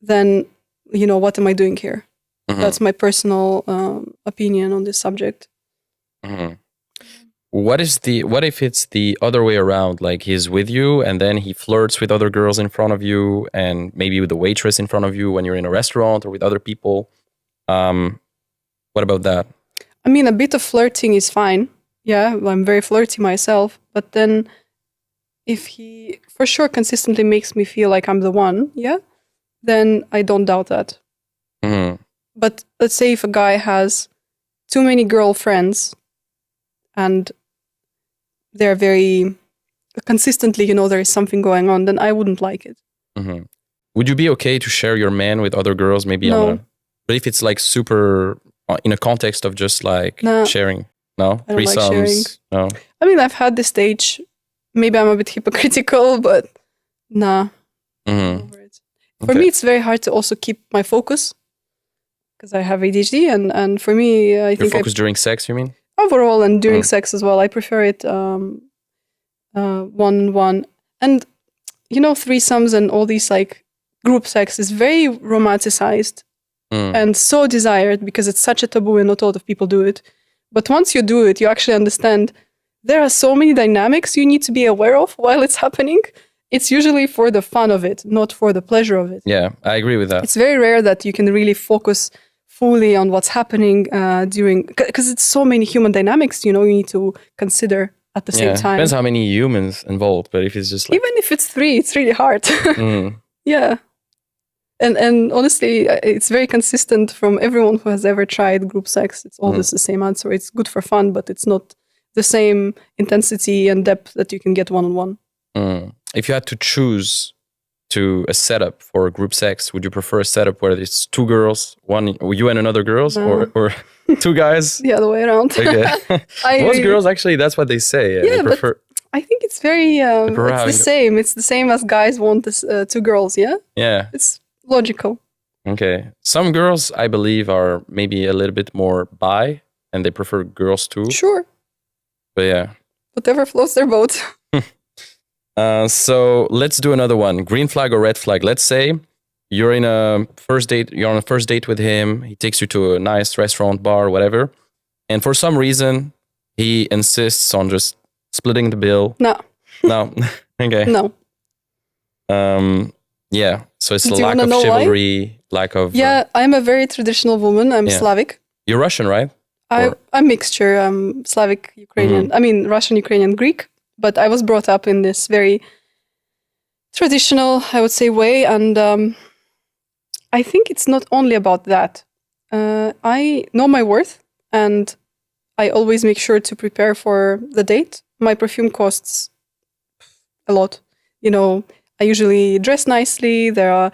then, what am I doing here? That's my personal opinion on this subject. What if it's the other way around? Like he's with you and then he flirts with other girls in front of you and maybe with the waitress in front of you when you're in a restaurant or with other people. What about that? I mean, a bit of flirting is fine. Yeah, I'm very flirty myself. But then if he for sure consistently makes me feel like I'm the one, then I don't doubt that. But let's say if a guy has too many girlfriends and they're very consistently, there is something going on, then I wouldn't like it. Mm-hmm. Would you be okay to share your man with other girls? Maybe No. But if it's like super in a context of just like sharing, no? I don't like sharing. No. I mean, I've had this stage. Maybe I'm a bit hypocritical, but nah. Mm-hmm. For me, it's very hard to also keep my focus because I have ADHD, and for me, I think focus during sex. You mean overall and during sex as well? I prefer it one-on-one, and threesomes and all these like group sex is very romanticized and so desired because it's such a taboo and not a lot of people do it. But once you do it, you actually understand there are so many dynamics you need to be aware of while it's happening. It's usually for the fun of it, not for the pleasure of it. Yeah, I agree with that. It's very rare that you can really focus fully on what's happening during, because it's so many human dynamics, you need to consider at the same time. Depends how many humans involved, but if it's just like... Even if it's 3, it's really hard. Yeah. And honestly, it's very consistent from everyone who has ever tried group sex. It's always the same answer. It's good for fun, but it's not the same intensity and depth that you can get one-on-one. If you had to choose a setup for group sex, would you prefer a setup where there's 2 girls, you and another girls, or 2 guys? The other way around. Okay. Most girls actually, that's what they say. Yeah, they prefer. But I think it's very it's the same. It's the same as guys want this 2 girls. Yeah. Yeah. It's logical. Okay. Some girls, I believe, are maybe a little bit more bi, and they prefer girls too. Sure. But yeah. Whatever floats their boat. So let's do another one. Green flag or red flag. Let's say you're on a first date with him. He takes you to a nice restaurant, bar, whatever. And for some reason, he insists on just splitting the bill. No. No. Okay. No. Yeah. So it's a lack of chivalry, lack of... Yeah, I'm a very traditional woman. I'm Slavic. You're Russian, right? I'm a mixture. I'm Slavic, Ukrainian. I mean, Russian, Ukrainian, Greek. But I was brought up in this very traditional, I would say, way. And I think it's not only about that. I know my worth, and I always make sure to prepare for the date. My perfume costs a lot. I usually dress nicely. There are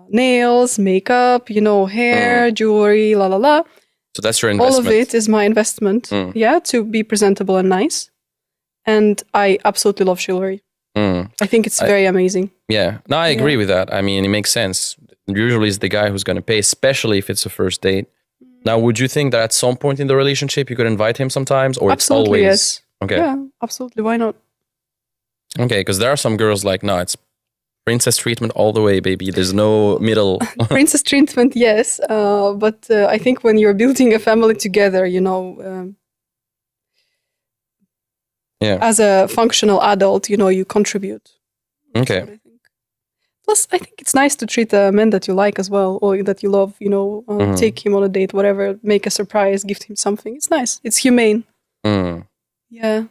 nails, makeup, hair, jewelry, la la la. So that's your investment. All of it is my investment, to be presentable and nice. And I absolutely love chivalry. I think it's very amazing. Yeah. No, I agree with that. I mean, it makes sense. Usually it's the guy who's going to pay, especially if it's a first date. Now, would you think that at some point in the relationship you could invite him sometimes? Or absolutely, it's always... Yes. Okay. Yeah, absolutely. Why not? Okay, because there are some girls like, no, it's princess treatment all the way, baby. There's no middle. Princess treatment, yes. But I think when you're building a family together, as a functional adult, you contribute. Okay. Plus, I think it's nice to treat a man that you like as well, or that you love, take him on a date, whatever, make a surprise, gift him something. It's nice. It's humane. Yeah.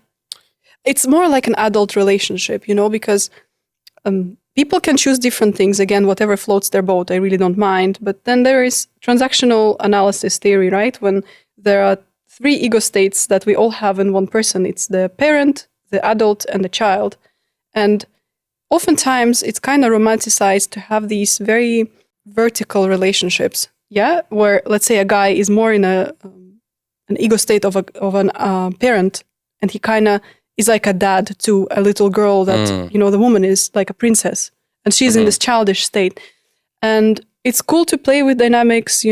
It's more like an adult relationship, because people can choose different things. Again, whatever floats their boat, I really don't mind. But then there is transactional analysis theory, right? When there are 3 ego states that we all have in one person. It's the parent, the adult, and the child. And oftentimes, it's kind of romanticized to have these very vertical relationships, where, let's say, a guy is more in an ego state of an parent, and he kind of is like a dad to a little girl that, the woman is like a princess, and she's in this childish state. And it's cool to play with dynamics,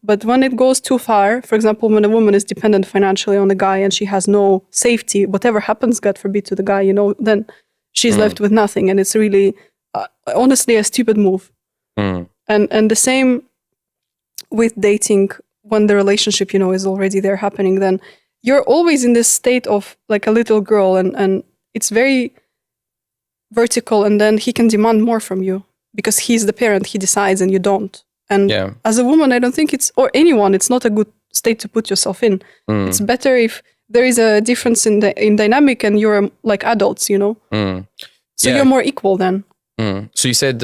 but when it goes too far, for example, when a woman is dependent financially on the guy and she has no safety, whatever happens, God forbid, to the guy, then she's left with nothing. And it's really, honestly, a stupid move. And the same with dating, when the relationship, is already there happening, then you're always in this state of like a little girl, and it's very vertical, and then he can demand more from you. Because he's the parent, he decides and you don't. And as a woman, I don't think or anyone, it's not a good state to put yourself in. It's better if there is a difference in dynamic and you're like adults, So you're more equal then. So you said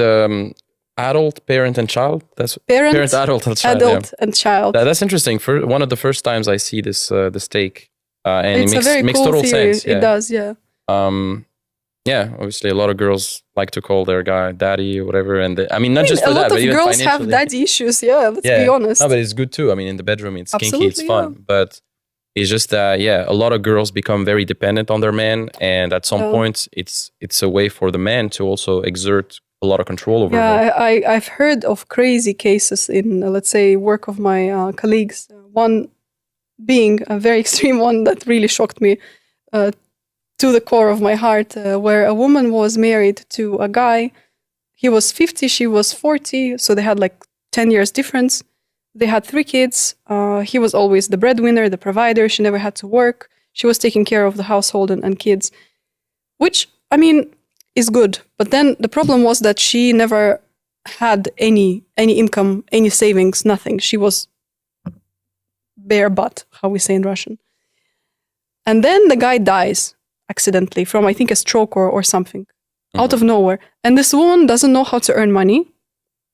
adult, parent, and child? That's parent, adult, and child. Adult and child. That's interesting. For one of the first times I see this take. And it's it makes a very makes cool total theory. sense. Yeah. It does, yeah. Yeah, obviously, a lot of girls like to call their guy daddy or whatever, and I mean, not just a for lot that, but of even girls have financially. daddy issues. Yeah, let's be Yeah, honest. no, but it's good too. I mean, in the bedroom, it's kinky, it's Absolutely, yeah. fun, but it's just that a lot of girls become very dependent on their men, and at some Yeah. point, it's a way for the man to also exert a lot of control over her. Yeah, I've heard of crazy cases in, let's say, work of my colleagues. One being a very extreme one that really shocked me to the core of my heart, where a woman was married to a guy. He was 50, she was 40, so they had like 10 years difference. They had 3 kids. He was always the breadwinner, the provider. She never had to work. She was taking care of the household and kids, which, I mean, is good. But then the problem was that she never had any income, any savings, nothing. She was bare butt, how we say in Russian. And then the guy dies accidentally from, I think, a stroke or something, out of nowhere. And this woman doesn't know how to earn money,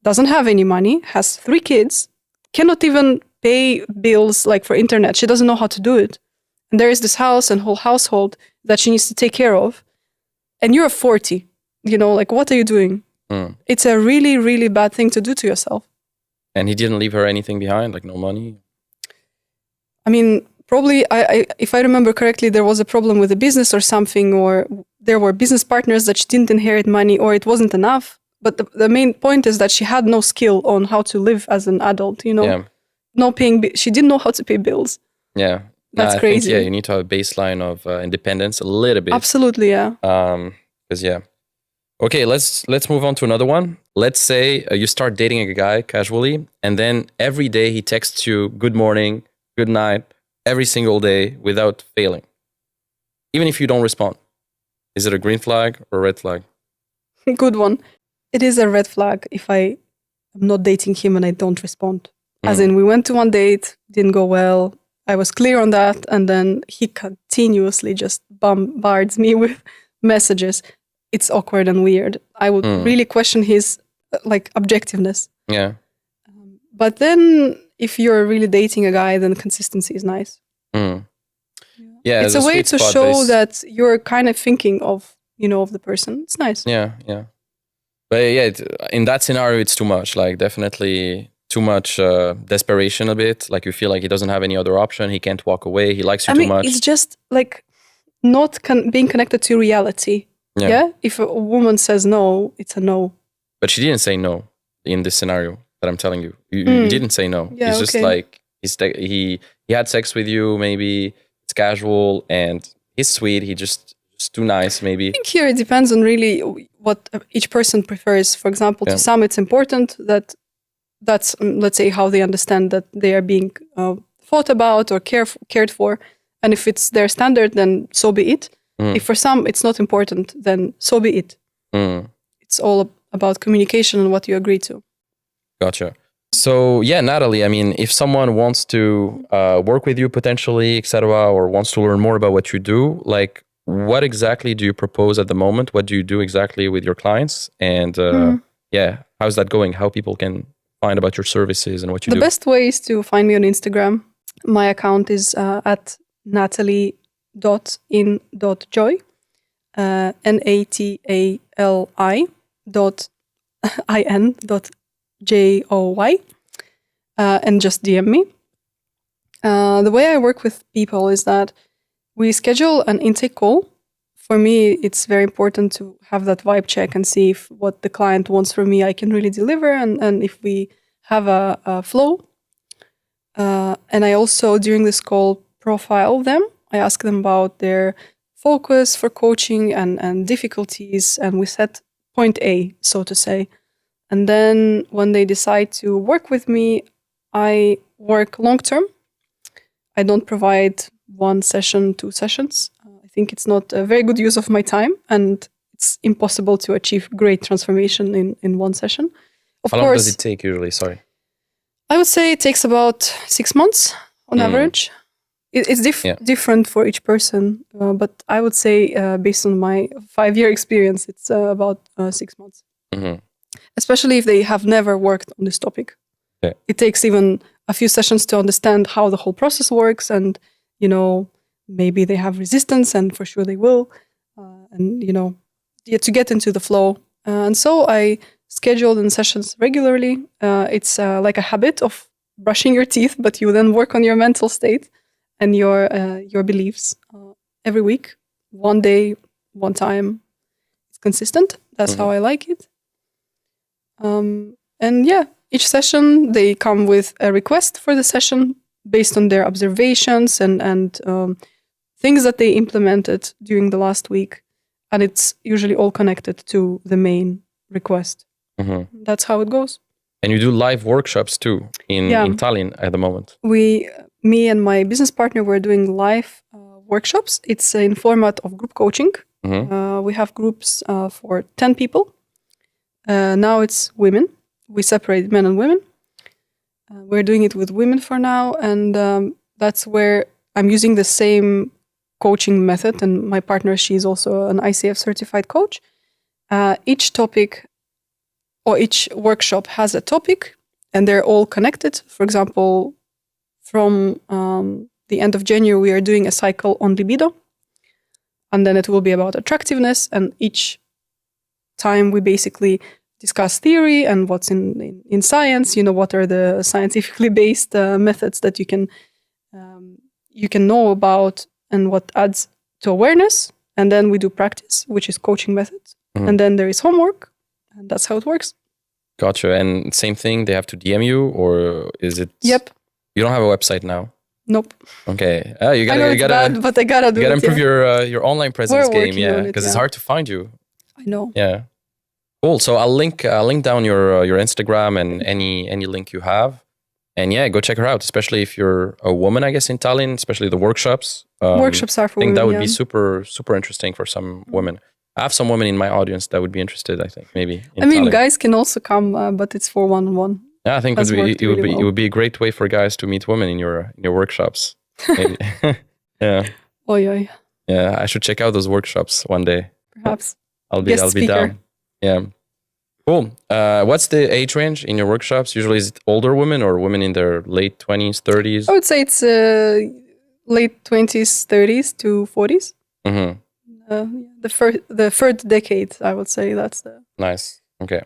doesn't have any money, has 3 kids, cannot even pay bills like for internet. She doesn't know how to do it. And there is this house and whole household that she needs to take care of. And you're 40, like, what are you doing? It's a really, really bad thing to do to yourself. And he didn't leave her anything behind, like no money? I mean, probably, if I remember correctly, there was a problem with the business or something, or there were business partners that she didn't inherit money, or it wasn't enough. But the main point is that she had no skill on how to live as an adult, Yeah. No paying, she didn't know how to pay bills. Yeah. That's I crazy. think, you need to have a baseline of independence a little bit. Absolutely, yeah. Because okay, let's move on to another one. Let's say you start dating a guy casually, and then every day he texts you good morning, good night, every single day without failing, even if you don't respond. Is it a green flag or a red flag? Good one. It is a red flag if I am not dating him and I don't respond. As in, we went to one date, didn't go well. I was clear on that, and then he continuously just bombards me with messages. It's awkward and weird. I would really question his objectiveness. Yeah. But then if you're really dating a guy, then consistency is nice. Yeah, it's a way to show that you're kind of thinking of, of the person. It's nice. Yeah. But in that scenario, it's too much. Like, definitely too much desperation a bit. Like, you feel like he doesn't have any other option. He can't walk away. He likes you too much. It's just like not being connected to reality. Yeah. If a woman says no, it's a no. But she didn't say no in this scenario that I'm telling you. You didn't say no. Yeah, it's just like he had sex with you. Maybe it's casual and he's sweet. He just too nice. Maybe. I think here it depends on really what each person prefers. For example, to some it's important that's let's say how they understand that they are being thought about or cared for, and if it's their standard, then so be it. If for some it's not important, then so be it. It's all about communication and what you agree to. Gotcha. So Natalie, I mean, if someone wants to work with you potentially, etc., or wants to learn more about what you do, like, what exactly do you propose at the moment? What do you do exactly with your clients? And how's that going? How people can find about your services and what you do? The best way is to find me on Instagram. My account is at natalie.in.joy, NATALI.IN.JOY, and just DM me. The way I work with people is that we schedule an intake call. For me, it's very important to have that vibe check and see if what the client wants from me I can really deliver, and if we have a flow. And I also, during this call, profile them. I ask them about their focus for coaching and difficulties, and we set point A, so to say. And then when they decide to work with me, I work long-term. I don't provide 1 session, 2 sessions. I think it's not a very good use of my time, and it's impossible to achieve great transformation in 1 session. How long does it take usually? Sorry. I would say it takes about 6 months on average. It's different for each person, but I would say based on my 5-year experience, it's about 6 months. Especially if they have never worked on this topic. Yeah. It takes even a few sessions to understand how the whole process works, and maybe they have resistance, and for sure they will. And to get into the flow. And so I schedule in sessions regularly. It's like a habit of brushing your teeth, but you then work on your mental state and your beliefs every week, one day, one time. It's consistent. That's how I like it. And yeah, each session they come with a request for the session based on their observations and things that they implemented during the last week, and it's usually all connected to the main request. That's how it goes. And you do live workshops too in Tallinn at the moment. Me and my business partner, we're doing live workshops. It's in format of group coaching. We have groups for 10 people. Now it's women. We separate men and women. We're doing it with women for now. And that's where I'm using the same coaching method. And my partner, she's also an ICF certified coach. Each topic or each workshop has a topic and they're all connected. For example, from the end of January, we are doing a cycle on libido. And then it will be about attractiveness. And each time we basically discuss theory and what's in science, what are the scientifically based methods that you can know about and what adds to awareness. And then we do practice, which is coaching methods. And then there is homework. And that's how it works. Gotcha. And same thing, they have to DM you, or is it? Yep. You don't have a website now? Nope. Okay. I know it's bad, but I gotta do it. You gotta improve your online presence game, because it's hard to find you. I know. Yeah. Cool. So I'll link down your Instagram and any link you have, and go check her out. Especially if you're a woman, I guess, in Tallinn. Especially the workshops. Workshops are for women. I think that would be super interesting for some women. I have some women in my audience that would be interested, I think, maybe. Tallinn. Guys can also come, but it's for one-on-one. Yeah, I think it would be a great way for guys to meet women in your workshops. Maybe. Yeah. Oh yeah. Yeah, I should check out those workshops one day. Perhaps. I'll be down. Yeah. Cool. What's the age range in your workshops? Usually is it older women or women in their late 20s, 30s? I would say it's late 20s, 30s to 40s. The third decade, I would say that's the... Nice. Okay.